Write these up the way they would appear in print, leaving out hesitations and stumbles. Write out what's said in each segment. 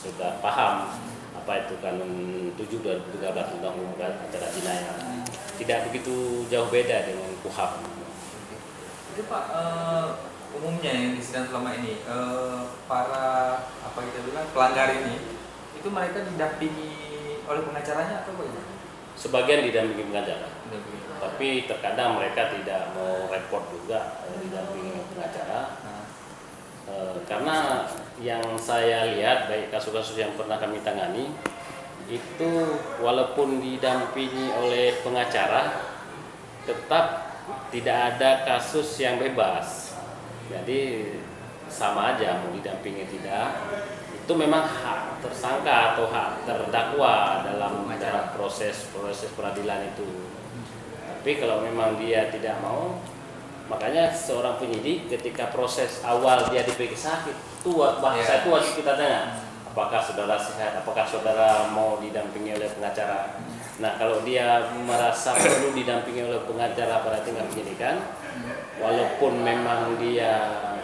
sudah paham apa itu kanun 7 2013 tentang hukum acara jinayah. Tidak begitu jauh beda dengan KUHP. Itu Pak, umumnya yang di sidang selama ini para apa kita bilang pelanggar ini itu mereka didampingi oleh pengacaranya atau bagaimana? Sebagian didampingi pengacara, tapi terkadang mereka tidak mau repot juga didampingi pengacara. Karena yang saya lihat baik kasus-kasus yang pernah kami tangani itu walaupun didampingi oleh pengacara tetap tidak ada kasus yang bebas. Jadi sama aja mau didampingi tidak, itu memang hak tersangka atau hak terdakwa dalam proses peradilan itu. Tapi kalau memang dia tidak mau, makanya seorang penyidik ketika proses awal dia diperiksa itu bahasa itu harus kita dengar. Apakah saudara sehat, apakah saudara mau didampingi oleh pengacara. Nah kalau dia merasa perlu didampingi oleh pengacara pada tingkat penyidikan, walaupun memang dia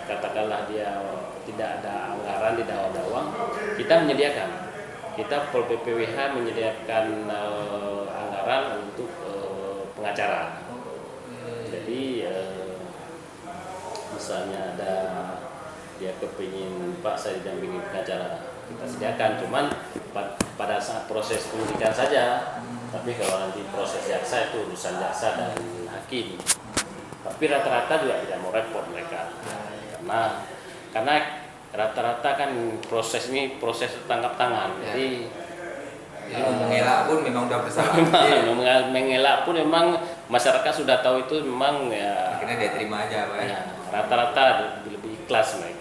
katakanlah dia tidak ada anggaran, tidak ada uang, kita menyediakan. Kita Pol PPWH menyediakan anggaran untuk pengacara. Jadi misalnya ada dia kepingin Pak saya didampingi pengacara, kita sediakan. Cuman pada saat proses penyidikan saja. Tapi kalau nanti proses jaksa itu urusan jaksa dan hakim. Tapi rata-rata juga tidak mau repot mereka. Karena rata-rata kan proses ini proses tangkap tangan. Jadi mengelak pun memang udah bersalah. Mengelak pun memang masyarakat sudah tahu itu memang ya. Akhirnya dia terima aja Pak. Ya, rata-rata lebih ikhlas mereka.